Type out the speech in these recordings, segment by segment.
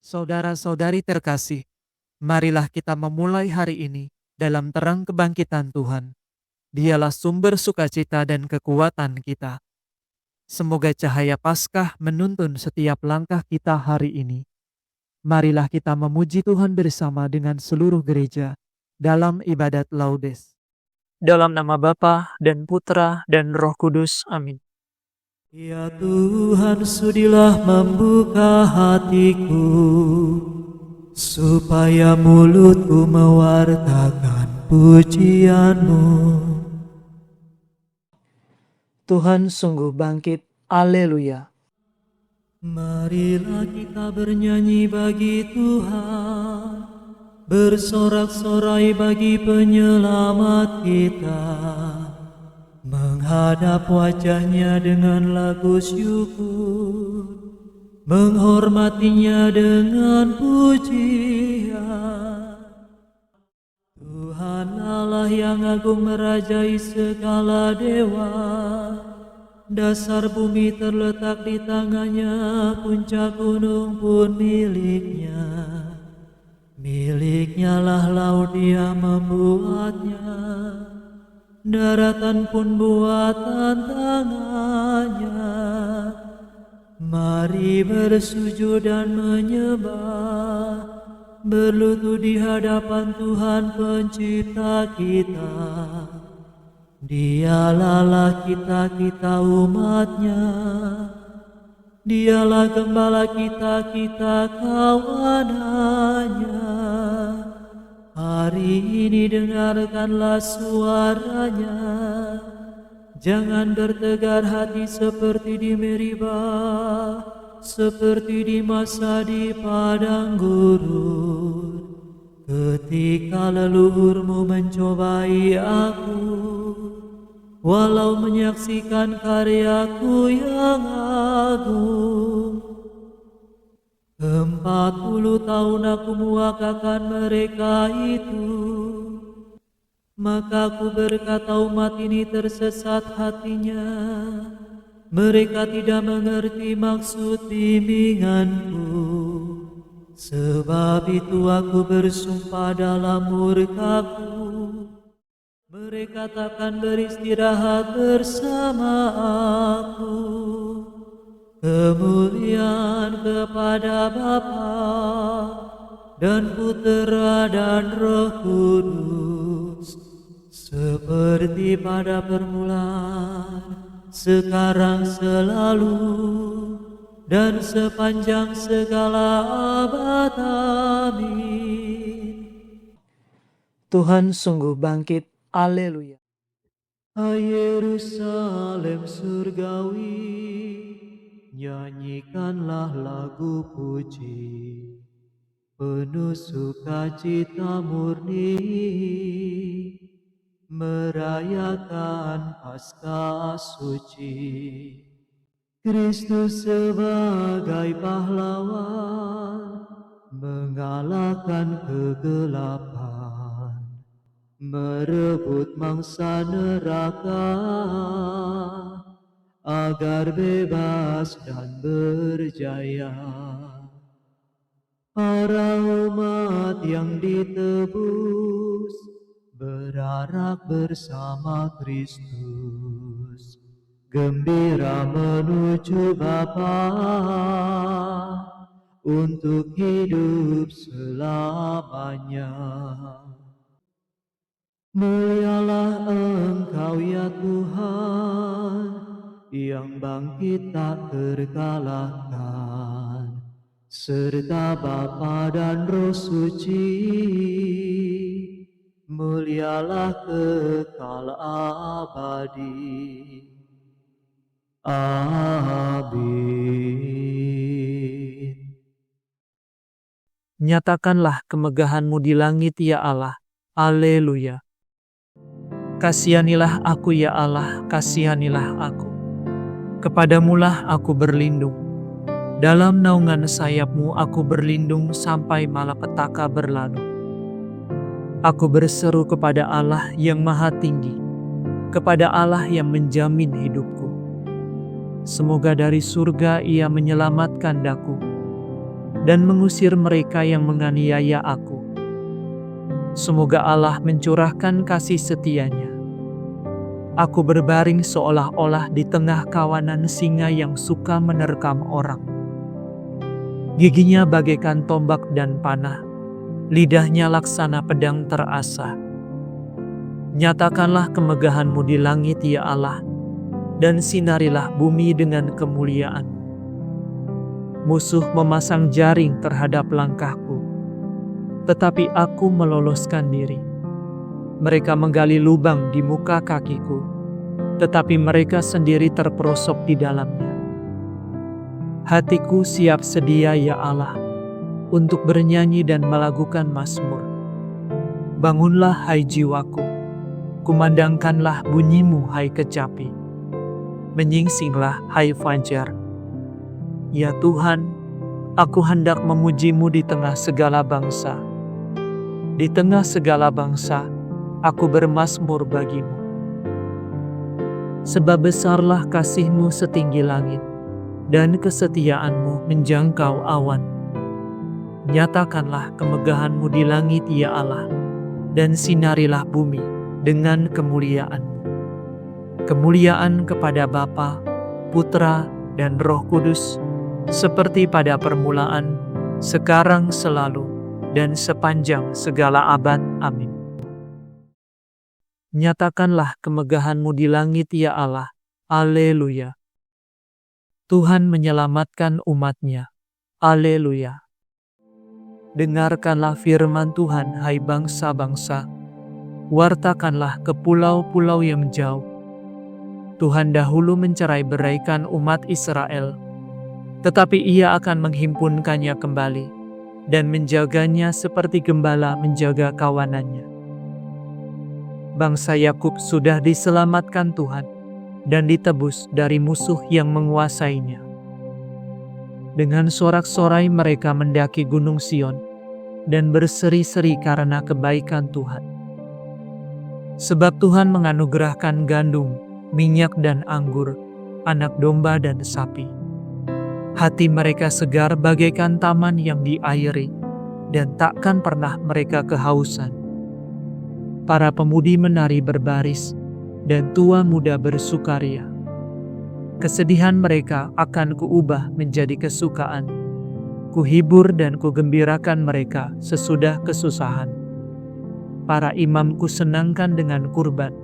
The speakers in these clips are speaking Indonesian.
Saudara-saudari terkasih, marilah kita memulai hari ini dalam terang kebangkitan Tuhan. Dialah sumber sukacita dan kekuatan kita. Semoga cahaya Paskah menuntun setiap langkah kita hari ini. Marilah kita memuji Tuhan bersama dengan seluruh gereja dalam ibadat Laudes. Dalam nama Bapa dan Putra dan Roh Kudus. Amin. Ya Tuhan, sudilah membuka hatiku, supaya mulutku mewartakan pujian-Mu. Tuhan sungguh bangkit. Haleluya. Marilah kita bernyanyi bagi Tuhan, bersorak-sorai bagi penyelamat kita, menghadap wajahnya dengan lagu syukur, menghormatinya dengan pujian. Tuhan Allah yang agung merajai segala dewa, dasar bumi terletak di tangannya, puncak gunung pun miliknya. Miliknya lah laut, dia membuatnya, daratan pun buatan tangannya. Mari bersujud dan menyembah, berlutut di hadapan Tuhan pencipta kita. Dialah kita umatnya, dialah gembala kita kawanannya. Hari ini dengarkanlah suaranya, jangan bertegar hati seperti di Meribah, seperti di masa di padang gurun, ketika leluhurmu mencobai aku, walau menyaksikan karyaku yang agung. 40 tahun aku muakakan mereka itu, maka aku berkata umat ini tersesat hatinya, mereka tidak mengerti maksud bimbinganku. Sebab itu aku bersumpah dalam murkaku, mereka takkan beristirahat bersama aku. Kemuliaan kepada Bapa dan Putera dan Roh Kudus, seperti pada permulaan, sekarang, selalu, dan sepanjang segala abad. Amin. Tuhan sungguh bangkit. Haleluya. Hai Yerusalem surgawi, nyanyikanlah lagu puji, penuh sukacita murni, merayakan Paskah suci. Kristus sebagai pahlawan, mengalahkan kegelapan, merebut mangsa neraka, agar bebas dan berjaya. Para umat yang ditebus, berarak bersama Kristus, gembira menuju Bapa, untuk hidup selamanya. Mulialah Engkau ya Tuhan, yang bangkit tak terkalahkan, serta Bapa dan Roh Suci. Mulialah kekal abadi. Amin. Nyatakanlah kemegahan-Mu di langit ya Allah. Haleluya. Kasihanilah aku ya Allah, kasihanilah aku. Kepadamulah aku berlindung. Dalam naungan sayap-Mu aku berlindung sampai malapetaka berlalu. Aku berseru kepada Allah yang Maha Tinggi, kepada Allah yang menjamin hidupku. Semoga dari surga Ia menyelamatkan daku. dan mengusir mereka yang menganiaya aku. Semoga Allah mencurahkan kasih setia-Nya. Aku berbaring seolah-olah di tengah kawanan singa yang suka menerkam orang. Giginya bagaikan tombak dan panah, lidahnya laksana pedang terasa. Nyatakanlah kemegahan-Mu di langit, ya Allah, dan sinarilah bumi dengan kemuliaan-Mu. Musuh memasang jaring terhadap langkahku, tetapi aku meloloskan diri. Mereka menggali lubang di muka kakiku, tetapi mereka sendiri terperosok di dalamnya. Hatiku siap sedia, ya Allah, untuk bernyanyi dan melakukan mazmur. Bangunlah, hai jiwaku, kumandangkanlah bunyi-Mu, hai kecapi. Menyingsinglah, hai fajar. Ya Tuhan, aku hendak memuji-Mu di tengah segala bangsa. Di tengah segala bangsa, aku bermazmur bagi-Mu. Sebab besarlah kasih-Mu setinggi langit, dan kesetiaan-Mu menjangkau awan. Nyatakanlah kemegahan-Mu di langit, ya Allah, dan sinarilah bumi dengan kemuliaan-Mu. Kemuliaan kepada Bapa, Putra, dan Roh Kudus, seperti pada permulaan, sekarang, selalu, dan sepanjang segala abad. Amin. Nyatakanlah kemegahan-Mu di langit, ya Allah. Haleluya. Tuhan menyelamatkan umat-Nya. Haleluya. Dengarkanlah firman Tuhan, hai bangsa-bangsa. Wartakanlah ke pulau-pulau yang jauh. Tuhan dahulu mencerai-beraikan umat Israel, tetapi Ia akan menghimpunkannya kembali dan menjaganya seperti gembala menjaga kawanannya. Bangsa Yakub sudah diselamatkan Tuhan dan ditebus dari musuh yang menguasainya. Dengan sorak-sorai mereka mendaki gunung Sion dan berseri-seri karena kebaikan Tuhan. Sebab Tuhan menganugerahkan gandum, minyak dan anggur, anak domba dan sapi. Hati mereka segar bagaikan taman yang diairi, dan takkan pernah mereka kehausan. Para pemudi menari berbaris, dan tua muda bersukaria. Kesedihan mereka akan kuubah menjadi kesukaan. Kuhibur dan kugembirakan mereka sesudah kesusahan. Para imamku senangkan dengan kurban,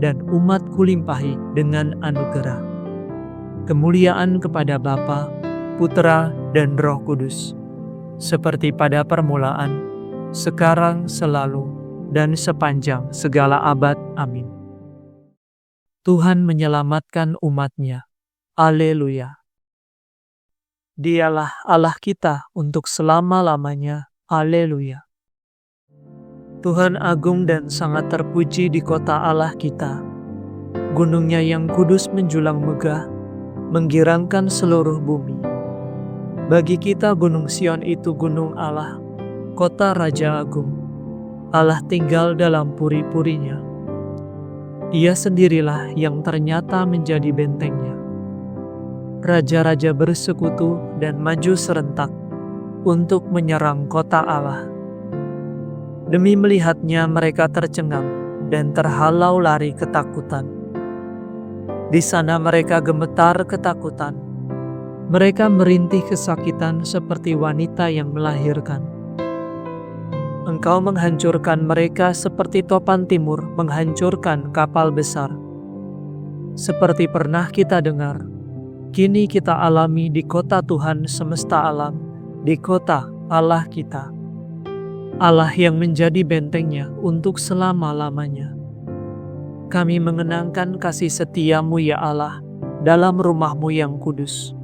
dan umatku limpahi dengan anugerah. Kemuliaan kepada Bapa, Putra, dan Roh Kudus, seperti pada permulaan, sekarang, selalu, dan sepanjang segala abad. Amin. Tuhan menyelamatkan umat-Nya. Haleluya. Dialah Allah kita untuk selama-lamanya. Haleluya. Tuhan agung dan sangat terpuji di kota Allah kita. Gunungnya yang kudus menjulang megah, menggirangkan seluruh bumi. Bagi kita Gunung Sion itu gunung Allah, kota Raja Agung. Allah tinggal dalam puri-purinya. Dia sendirilah yang ternyata menjadi bentengnya. Raja-raja bersekutu dan maju serentak untuk menyerang kota Allah. Demi melihatnya mereka tercengang dan terhalau lari ketakutan. Di sana mereka gemetar ketakutan. Mereka merintih kesakitan seperti wanita yang melahirkan. Engkau menghancurkan mereka seperti topan timur menghancurkan kapal besar. Seperti pernah kita dengar, kini kita alami di kota Tuhan semesta alam, di kota Allah kita. Allah yang menjadi bentengnya untuk selama-lamanya. Kami mengenangkan kasih setia-Mu, ya Allah, dalam rumah-Mu yang kudus.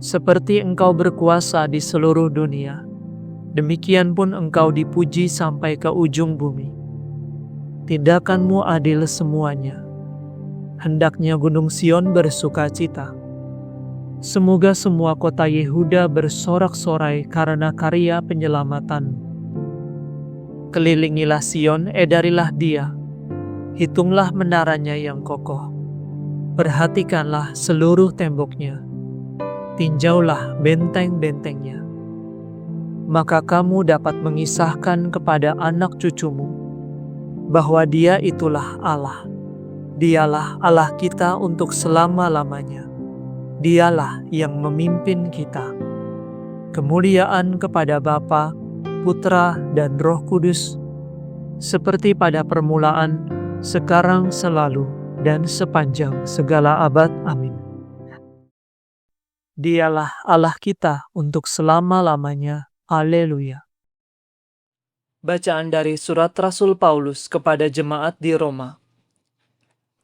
Seperti Engkau berkuasa di seluruh dunia, demikian pun Engkau dipuji sampai ke ujung bumi. Tindakan-Mu adil semuanya. Hendaknya Gunung Sion bersukacita. Semoga semua kota Yehuda bersorak-sorai karena karya penyelamatan. Kelilingilah Sion, edarilah dia. Hitunglah menaranya yang kokoh. Perhatikanlah seluruh temboknya. Tinjaulah benteng-bentengnya. maka kamu dapat mengisahkan kepada anak cucumu bahwa Dia itulah Allah. Dialah Allah kita untuk selama-lamanya. Dialah yang memimpin kita. Kemuliaan kepada Bapa, Putra, dan Roh Kudus, seperti pada permulaan, sekarang, selalu, dan sepanjang segala abad. Amin. Dialah Allah kita untuk selama-lamanya. Haleluya. Bacaan dari Surat Rasul Paulus kepada jemaat di Roma.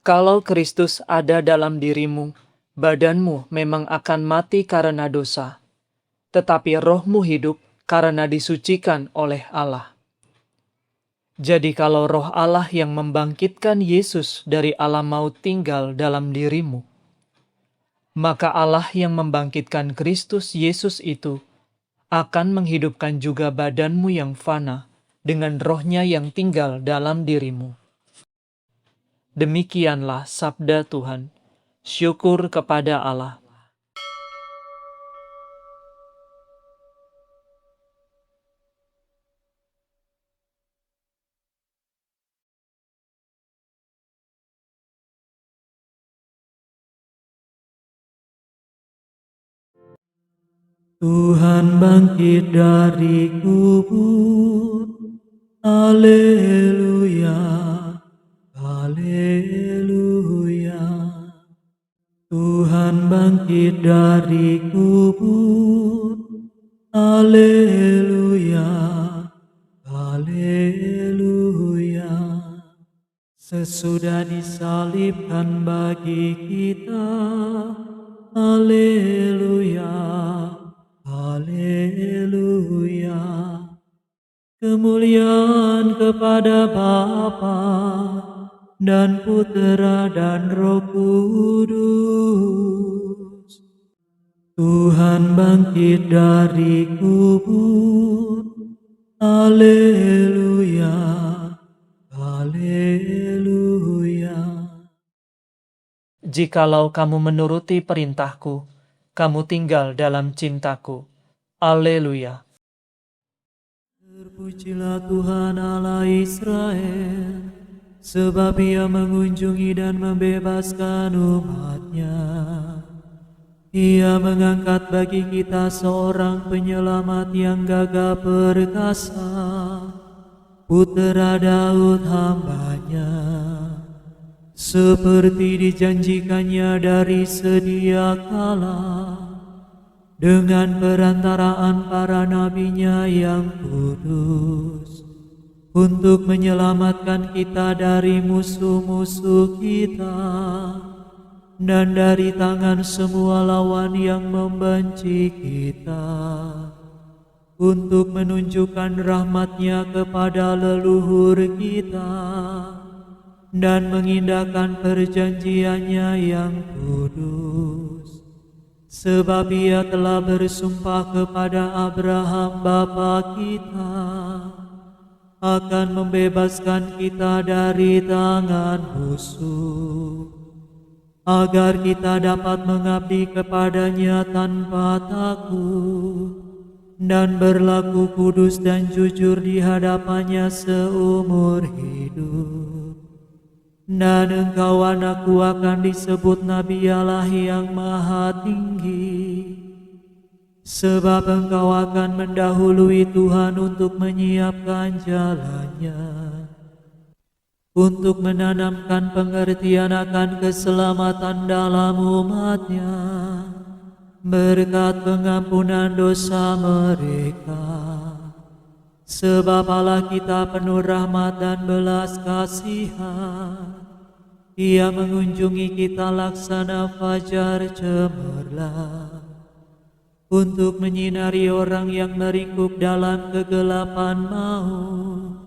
Kalau Kristus ada dalam dirimu, badanmu memang akan mati karena dosa, tetapi rohmu hidup karena disucikan oleh Allah. Jadi kalau roh Allah yang membangkitkan Yesus dari alam maut tinggal dalam dirimu, maka Allah yang membangkitkan Kristus Yesus itu akan menghidupkan juga badanmu yang fana dengan rohnya yang tinggal dalam dirimu. Demikianlah sabda Tuhan. Syukur kepada Allah. Tuhan bangkit dari kubur. Haleluya, haleluya. Tuhan bangkit dari kubur. Haleluya, haleluya. Sesudah disalibkan bagi kita. Haleluya, haleluya. Kemuliaan kepada Bapa dan Putera dan Roh Kudus. Tuhan bangkit dari kubur. Haleluya, haleluya. Jikalau kamu menuruti perintahku, kamu tinggal dalam cintaku. Haleluya. Terpujilah Tuhan Allah Israel, sebab Ia mengunjungi dan membebaskan umat-Nya. Ia mengangkat bagi kita seorang penyelamat yang gagah perkasa, Putera Daud hamba-Nya. Seperti dijanjikannya dari sedia kala, dengan perantaraan para nabinya yang kudus, untuk menyelamatkan kita dari musuh-musuh kita, dan dari tangan semua lawan yang membenci kita, untuk menunjukkan rahmat-Nya kepada leluhur kita, dan mengindahkan perjanjian-Nya yang kudus. Sebab Ia telah bersumpah kepada Abraham bapa kita, akan membebaskan kita dari tangan musuh, agar kita dapat mengabdi kepada-Nya tanpa takut, dan berlaku kudus dan jujur di hadapan-Nya seumur hidup. Dan engkau anakku akan disebut Nabi Allah yang Maha Tinggi, sebab engkau akan mendahului Tuhan untuk menyiapkan jalan-Nya, untuk menanamkan pengertian akan keselamatan dalam umat-Nya, berkat pengampunan dosa mereka. Sebab Allah kita penuh rahmat dan belas kasihan. Ia mengunjungi kita laksana fajar cemerlang, untuk menyinari orang yang meringkuk dalam kegelapan maut,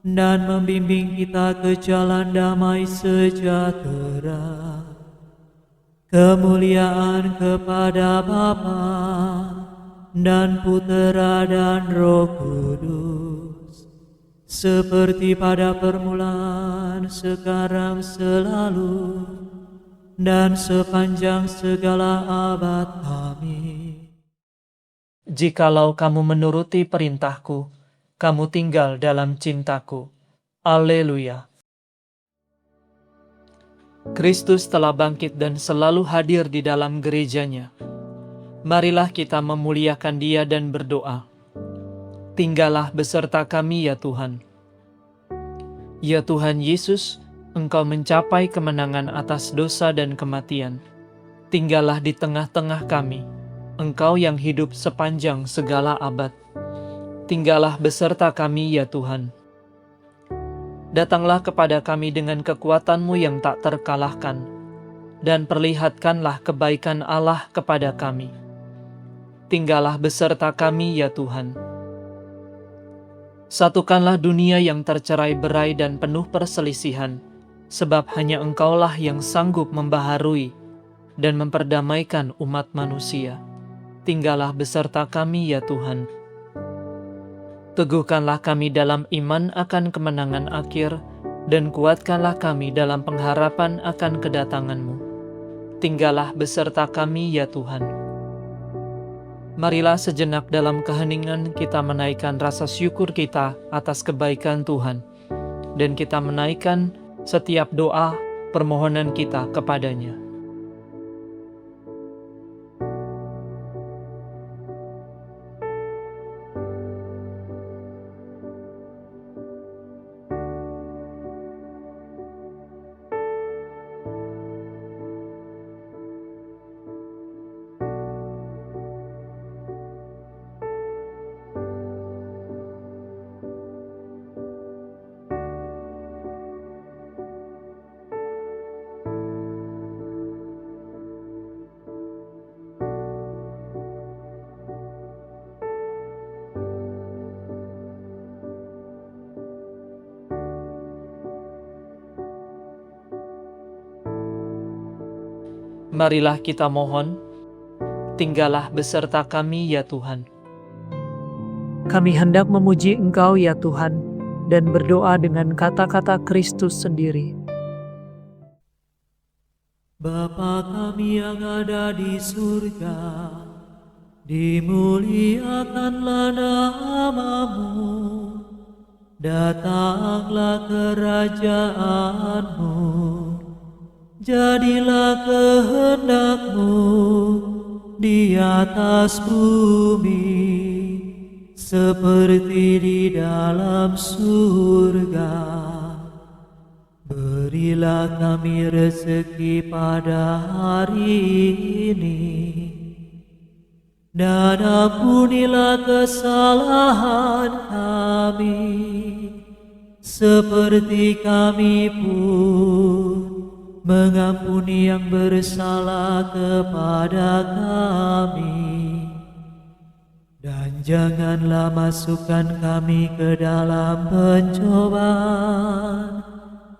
dan membimbing kita ke jalan damai sejahtera. Kemuliaan kepada Bapa dan Putera dan Roh Kudus, seperti pada permulaan, sekarang, selalu, dan sepanjang segala abad. Amin. Jikalau kamu menuruti perintahku, kamu tinggal dalam cintaku. Haleluya. Kristus telah bangkit dan selalu hadir di dalam gerejanya. Marilah kita memuliakan Dia dan berdoa. Tinggallah beserta kami ya Tuhan. Ya Tuhan Yesus, Engkau mencapai kemenangan atas dosa dan kematian. Tinggallah di tengah-tengah kami. Engkau yang hidup sepanjang segala abad. Tinggallah beserta kami ya Tuhan. Datanglah kepada kami dengan kekuatan-Mu yang tak terkalahkan, dan perlihatkanlah kebaikan Allah kepada kami. Tinggallah beserta kami ya Tuhan. Satukanlah dunia yang tercerai-berai dan penuh perselisihan, sebab hanya Engkaulah yang sanggup membaharui dan memperdamaikan umat manusia. Tinggallah beserta kami ya Tuhan. Teguhkanlah kami dalam iman akan kemenangan akhir, dan kuatkanlah kami dalam pengharapan akan kedatangan-Mu. Tinggallah beserta kami ya Tuhan. Marilah sejenak dalam keheningan kita menaikkan rasa syukur kita atas kebaikan Tuhan, dan kita menaikkan setiap doa permohonan kita kepadanya. Marilah kita mohon, tinggallah beserta kami ya Tuhan. Kami hendak memuji Engkau ya Tuhan, dan berdoa dengan kata-kata Kristus sendiri. Bapa kami yang ada di surga, dimuliakanlah nama-Mu, datanglah kerajaan-Mu, jadilah kehendak-Mu di atas bumi, seperti di dalam surga. Berilah kami rezeki pada hari ini, dan ampunilah kesalahan kami, seperti kami pun mengampuni yang bersalah kepada kami. Dan janganlah masukkan kami ke dalam pencobaan,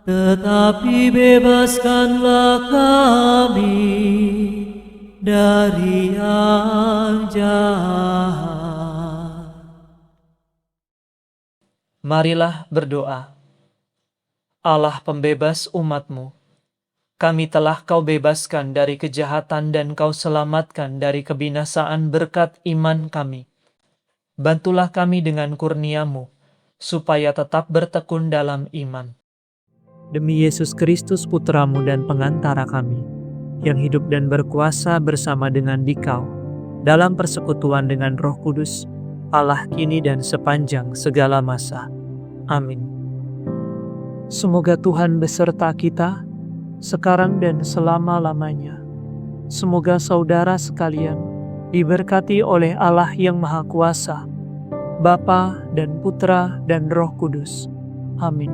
tetapi bebaskanlah kami dari yang jahat. Marilah berdoa. Allah pembebas umat-Mu, kami telah Kau bebaskan dari kejahatan dan Kau selamatkan dari kebinasaan berkat iman kami. Bantulah kami dengan kurnia-Mu, supaya tetap bertekun dalam iman. Demi Yesus Kristus Putra-Mu dan pengantara kami, yang hidup dan berkuasa bersama dengan Dikau, dalam persekutuan dengan Roh Kudus, Allah kini dan sepanjang segala masa. Amin. Semoga Tuhan beserta kita, sekarang dan selama-lamanya. Semoga saudara sekalian diberkati oleh Allah yang Maha Kuasa, Bapa dan Putra dan Roh Kudus. Amin.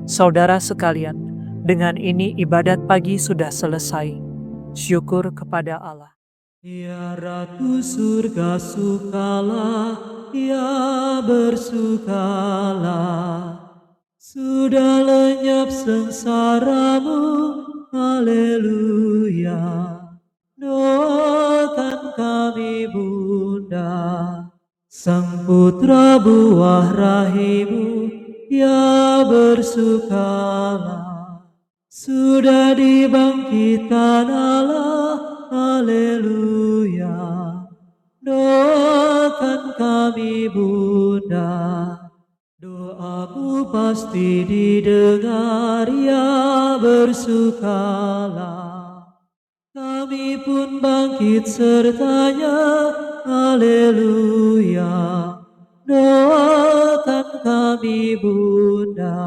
Saudara sekalian, dengan ini ibadat pagi sudah selesai. Syukur kepada Allah. Ya Ratu surga sukalah, ya bersukalah. Sudah lenyap sengsaramu, haleluya. Doakan kami Bunda, Sang Putra buah rahimu, ya bersukalah. Sudah dibangkitkan Allah, haleluya. Doakan kami Bunda, doamu pasti didengar, ya bersukalah. Kami pun bangkit sertanya, haleluya. Doakan kami Bunda.